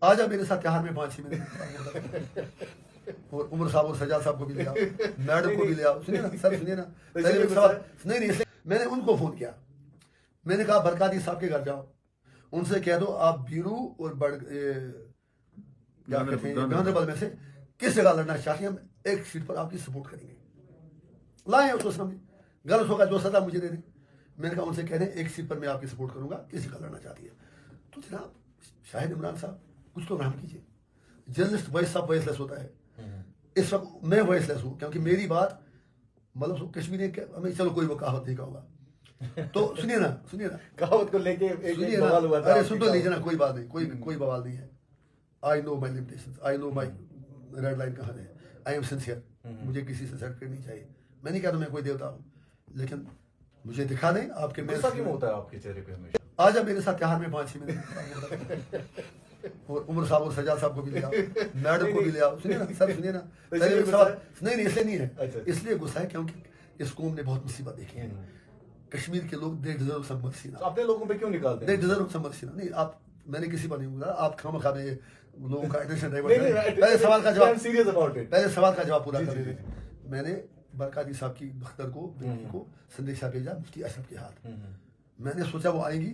आजा मेरे साथ त्योहार में 5-6 मिनट और उमर साहब और सजाद साहब को भी ले आओ, मैडम को भी ले आओ। सुनिए ना सर, सुनिए ना, पहले एक सवाल नहीं, इसलिए मैंने उनको फोन किया। मैंने कहा बरकाती साहब के घर जाओ, उनसे कह दो आप बीरू और गांधरबल में से किस जगह लड़ना चाहते हैं, हम एक सीट पर आपकी सपोर्ट करेंगे। लाए उसको सामने, गलत होगा जो सजा मुझे दे दें। मैंने कहा उनसे कह दें एक सीट पर मैं आपकी सपोर्ट करूंगा, किस जगह लड़ना चाहती है। तो जनाब शाहिद इमरान साहब कुछ तो रहम कीजिए। जर्नलिस्ट वॉइस साहब वॉइसलेस होता है, इस वक्त मैं वॉइसलेस हूं क्योंकि मेरी बात मतलब कश्मीरी चलो कोई वो कहावत नहीं कहूंगा। तो सुनिए ना कहावत को लेके एक बवाल हुआ था। अरे सुन तो लीजिए ना, कोई बात नहीं, कोई बवाल नहीं है। I know my limitations, I know my red line कहाँ है। आई एम सिंसियर, मुझे किसी से सर्टिफिकेट नहीं चाहिए। मैं नहीं कहता मैं कोई देवता हूँ, लेकिन मुझे दिखा दें आपके मेरे गुस्सा क्यों होता है आपके चेहरे पे हमेशा? आजा मेरे साथ त्योहार में 5-6 मिनट और उमर साहब और सजाद साहब को भी ले आओ, मैडम को भी ले आओ। सुनिए ना सर, सुनिए ना, पहले एक सवाल नहीं, इसलिए नहीं है, इसलिए गुस्सा है क्योंकि इस कौम ने बहुत मुसीबत देखी है। कश्मीर के लोग दे डिजर्व सम मर्सी। अपने लोगों पे क्यों निकालते हैं? They deserve some mercy. नहीं, आप, मैंने किसी पर नहीं बोला, आप खामखा में लोगों का अटेंशन डाइवर्ट। पहले सवाल का जवाब, सीरियस अबाउट इट, पहले सवाल का जवाब पूरा कर। मैंने बरकाती साहब की बख्तर को बेटी को संदेशा भेजा मुफ्ती अशरफ के हाथ। मैंने सोचा वो आएंगी,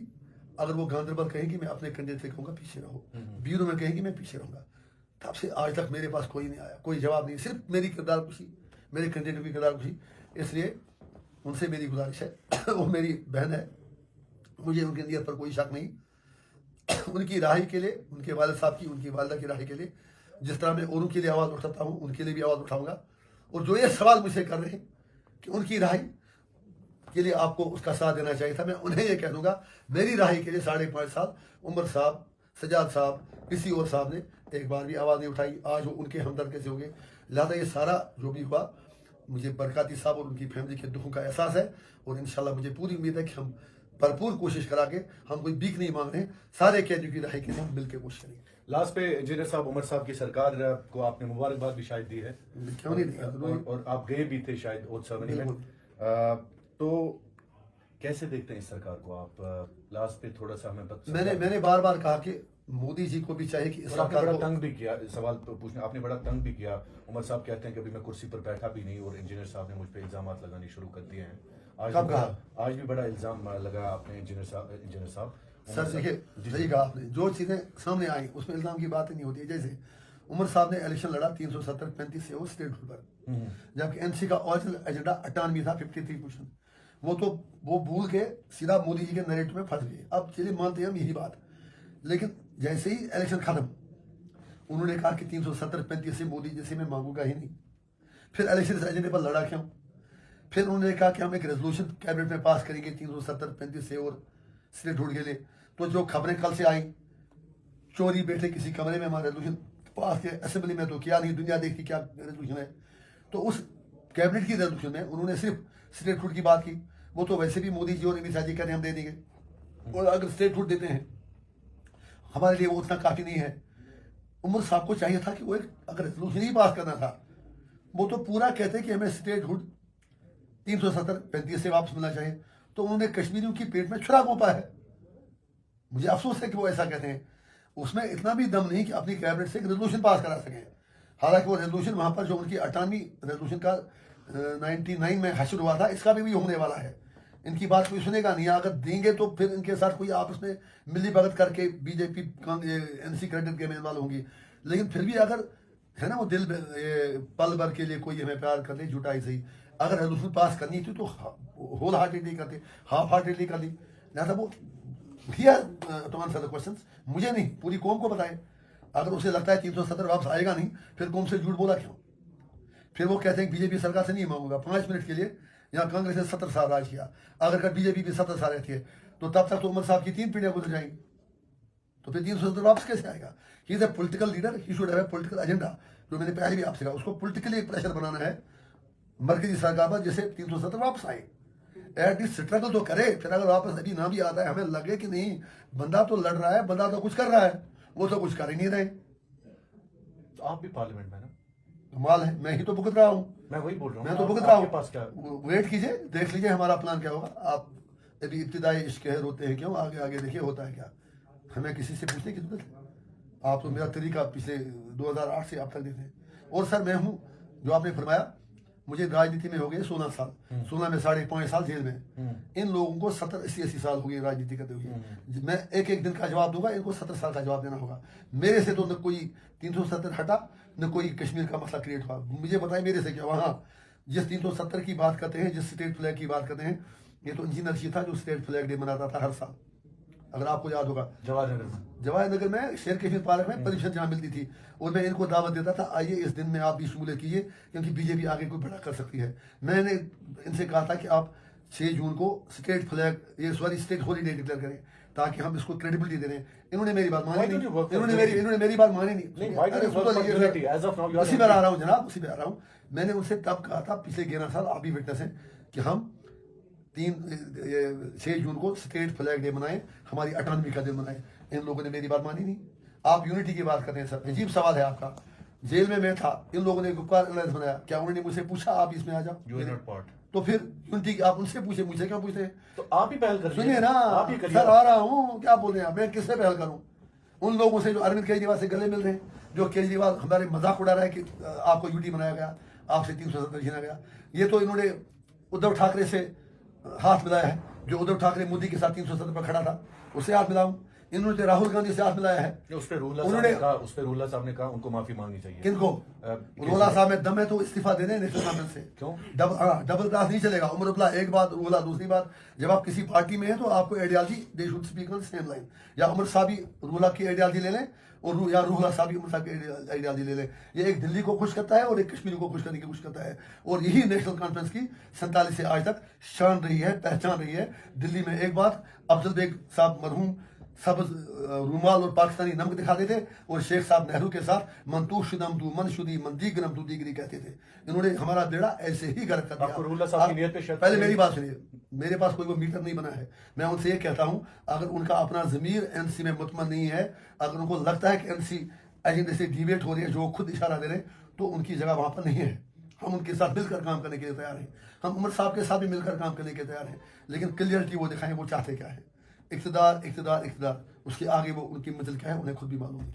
अगर वो गांधरबल कहेंगी मैं अपने कैंडिडेट से कहूंगा पीछे रहो, बीरू में कहेंगी मैं पीछे रहूंगा। तब से आज तक मेरे पास कोई नहीं आया, कोई जवाब नहीं, सिर्फ मेरी किरदार खुशी, मेरे कैंडिडेट की किरदार खुशी। इसलिए उनसे मेरी गुजारिश है, वो मेरी बहन है, मुझे उनकी नीयत पर कोई शक नहीं। उनकी राही के लिए, उनके वालिद साहब की, उनकी वालिदा की राही के लिए, जिस तरह मैं औरों के लिए आवाज़ उठाता हूँ उनके लिए भी आवाज़ उठाऊंगा। और जो ये सवाल मुझसे कर रहे हैं कि उनकी राही के लिए आपको उसका साथ देना चाहिए था, मैं उन्हें ये कह दूंगा मेरी राही के लिए 5.5 साल उमर साहब, सजाद साहब, किसी और साहब ने एक बार भी आवाज़ नहीं उठाई। आज वो उनके हमदर्द कैसे होंगे। लिहाजा ये सारा जो भी हुआ, मुझे बरकाती साहब और उनकी फैमिली के दुखों का एहसास है और इंशाल्लाह मुझे पूरी उम्मीद है कि हम भरपूर कोशिश करा के, हम कोई भीख नहीं मांग रहे हैं, सारे कैदियों की राही के लिए हम मिलकर कोशिश करेंगे। लास्ट पे इंजीनियर साहब, उमर साहब की सरकार को आपने मुबारकबाद भी शायद दी है, क्यों नहीं दिया? और आप गए भी थे शायद ओथ सेरेमनी में। तो कैसे देखते हैं इस सरकार को आप? लास्ट पे थोड़ा सा हमें मैंने बार बार कहा कि मोदी जी को भी चाहिए कि इस सरकार को तंग भी किया, सवाल पूछने आपने बड़ा तंग भी किया। उमर साहब कहते हैं कि अभी मैं कुर्सी पर बैठा भी नहीं और इंजीनियर साहब ने मुझ पर इल्जाम लगाने शुरू कर दिए हैं। आज भी बड़ा इल्जाम लगा आपने इंजीनियर साहब। सर देखिए, सही कहा आपने, जो चीजें सामने आई उसमें इल्जाम की बात नहीं होती है। जैसे उमर साहब ने इलेक्शन लड़ा 370-35 से वो स्टेट पर, जबकि एनसी का ओरिजिनल एजेंडा 98 था, 53%। वो भूल के सीधा मोदी जी के नैरेटिव में फंस गए। अब चलिए मानते हैं हम यही बात, लेकिन जैसे ही इलेक्शन खत्म उन्होंने कहा कि 370-35 से मोदी जैसे मैं मांगूंगा ही नहीं। फिर इलेक्शन एजेंडे पर लड़ा क्यों? फिर उन्होंने कहा कि हम एक रेजोल्यूशन कैबिनेट में पास करेंगे 370-35 से और स्टेटहुड के लिए। तो जो खबरें कल से आई, चोरी बैठे किसी कमरे में हमारा रेजोल्यूशन पास किया, असेंबली में तो किया नहीं, दुनिया देखती क्या रेजोल्यूशन है। तो उस कैबिनेट की रेजोल्यूशन में उन्होंने सिर्फ स्टेटहुड की बात की। वो तो वैसे भी मोदी जी और अमित शाह जी कहते हैं हम दे देंगे, और अगर स्टेटहुड देते हैं हमारे लिए वो उतना काफी नहीं है। उमर साहब को चाहिए था कि वो एक अगर रेजोल्यूशन ही पास करना था, वो तो पूरा कहते हैं कि हमें स्टेटहुड 370-35 से वापस मिलना चाहिए। तो उन्होंने कश्मीरियों की पेट में छुरा घोंपा है। मुझे अफसोस है कि वो ऐसा कहते हैं। उसमें इतना भी दम नहीं कि अपनी कैबिनेट से एक रेजोल्यूशन पास करा सके। हालांकि वो रेजोल्यूशन वहां पर जो उनकी 98 रेजोल्यूशन का 99 में हशर हुआ था, इसका भी होने वाला है। इनकी बात कोई सुनेगा नहीं। अगर देंगे तो फिर इनके साथ कोई आपस में मिली भगत करके बीजेपी एनसी क्रेडिट के मेहमान होंगी। लेकिन फिर भी अगर है ना वो दिल पल भर के लिए कोई हमें प्यार कर ले, जुटाई सही, अगर रेजोल्यूशन पास करनी थी तो होल हार्टेडली करते, हाफ हार्टेडली कर ली। लिहाजा वो टू आंसर द क्वेश्चंस, मुझे नहीं पूरी कौम को बताए। अगर उसे लगता है 370 वापस आएगा नहीं, फिर कौम से झूठ बोला क्यों? फिर वो कहते हैं बीजेपी सरकार से नहीं मांगूंगा। 5 मिनट के लिए यहाँ कांग्रेस ने 70 साल राज किया, अगर बीजेपी भी 70 साल रहती है तो तब तक तो उमर साहब की 3 पीढ़ियां गुजर जाएंगी। तो फिर 370 वापस कैसे आएगा? He is a political leader, he should have a political agenda. जो मैंने पहले भी आपसे कहा, उसको पॉलिटिकली एक प्रेशर बनाना है मरकजी सरकार पर, जैसे 370 वापस आए। एटलीस्ट स्ट्रगल तो करे। फिर अगर वापस अभी ना भी आता है, हमें लगे कि नहीं बंदा तो लड़ रहा है, बंदा तो कुछ कर रहा है, वो तो कुछ कर ही नहीं रहे। तो आप भी पार्लियामेंट में ना, कमाल है, मैं ही तो भुगत रहा हूँ। मैं वही बोल रहा हूँ, मैं तो भुगत रहा हूँ। वेट कीजिए, देख लीजिए हमारा प्लान क्या होगा। आप अभी इब्तिदाई इश्क होते हैं क्यों, आगे आगे देखिए होता है क्या। हमें किसी से पूछने की जरूरत है। आप तो मेरा तरीका पिछले 2008 से अब तक देते हैं। और सर मैं हूँ, जो आपने फरमाया, मुझे राजनीति में हो गए 16 साल, 16 में 5.5 साल जेल में। इन लोगों को 70-80 साल हो गए राजनीति करते हुए। मैं एक एक दिन का जवाब दूंगा, इनको 70 साल का जवाब देना होगा। मेरे से तो न कोई 370 हटा, न कोई कश्मीर का मसला क्रिएट हुआ। मुझे बताए मेरे से क्या। वहाँ जिस 370 की बात करते हैं, जिस स्टेट फ्लैग की बात करते हैं, ये तो इंजीनियर ही था जो स्टेट फ्लैग डे मनाता था हर साल, अगर आपको याद होगा। जवाहर नगर में शेर कश्मीर पार्क में परमिशन जहाँ मिलती थी, और मैं इनको दावत देता था, आइए इस दिन में आप भी शमूलियत कीजिए, क्योंकि बीजेपी आगे कोई बड़ा कर सकती है। मैंने इनसे कहा था कि आप 6 जून को स्टेट हॉलीडे डिक्लेयर करें, ताकि हम इसको क्रेडिबिलिटी दे दें। इन्होंने मेरी बात मानी नहीं, इन्होंने मेरी बात मानी नहीं। उसी में आ रहा हूँ जनाब, उसी में आ रहा हूँ। मैंने उनसे तब कहा था, पिछले 11 साल आप भी विटनेस हैं, कि हम 6 जून को स्टेट फ्लैग डे मनाएं, हमारी ऑटोनॉमी का दिन मनाएं। इन लोगों ने मेरी बात मानी नहीं। आप यूनिटी की बात करते हैं सर, अजीब सवाल है आपका। जेल में मैं था, इन लोगों ने गुप्कार अलायंस बनाया, क्या उन्होंने मुझसे पूछा आप इसमें आ जाओ? तो फिर यूनिटी आप उनसे पूछे, मुझे क्यों पूछते हैं? तो आप ही पहल करिए। सुनिए ना सर, आ रहा हूँ, क्या बोल रहे हैं आप? मैं किससे पहल करूँ? उन लोगों से जो अरविंद केजरीवाल से गले मिल रहे हैं, जो केजरीवाल हमारे मजाक उड़ा रहा है कि आपको यूटी बनाया गया, आपसे 370 छीना गया। ये तो इन्होंने उद्धव ठाकरे से हाथ मिलाया है, जो उद्धव ठाकरे मोदी के साथ 370 पर खड़ा था, उससे हाथ मिलाऊं। इन्होंने तो राहुल गांधी से हाथ मिलाया है। उस पे रूला साहब ने कहा उनको माफी मांगनी चाहिए। किनको? रोला साहब में दम है तो इस्तीफा दे दें नेशनल कॉन्फ्रेंस से। क्यों? डबल क्लास नहीं चलेगा। उमर अब्दुल्ला एक बात, रोला दूसरी बात। जब आप किसी पार्टी में हैं तो आपको ideology, they should speak on same line. या उमर साहब भी रोला की आइडियोलॉजी ले लें, और या रूला साहब भी उमर साहब की आइडियोलॉजी ले लें। ये एक दिल्ली को खुश करता है और एक कश्मीर को खुश करने की कोशिश करता है। और यही नेशनल कॉन्फ्रेंस की 47 से आज तक शान रही है, पहचान रही है। दिल्ली में एक बात, अफजल बेग साहब मरहूम सब रूमाल और पाकिस्तानी नमक दिखाते थे, और शेख साहब नेहरू के साथ मंतू शुदम तू मन शुदी मंदी गरम तू दीगरी कहते थे। इन्होंने हमारा बेड़ा ऐसे ही गर्क कर दिया। पहले मेरी बात सुनिए, मेरे पास कोई वो मीटर नहीं बना है। मैं उनसे ये कहता हूं, अगर उनका अपना जमीर एनसी में मुतमन नहीं है, अगर उनको लगता है कि एनसी एजेंडे से डिबेट हो रही है, जो खुद इशारा दे रहे हैं, तो उनकी जगह वहां पर नहीं है। हम उनके साथ मिलकर काम करने के लिए तैयार हैं। हम उमर साहब के साथ भी मिलकर काम करने के लिए तैयार हैं, लेकिन क्लियरिटी वो दिखाएं वो चाहते क्या है। इक़्तिदार, इक़्तिदार, इक़्तिदार, उसके आगे वो उनकी मंजिल क्या है उन्हें खुद भी मालूम है।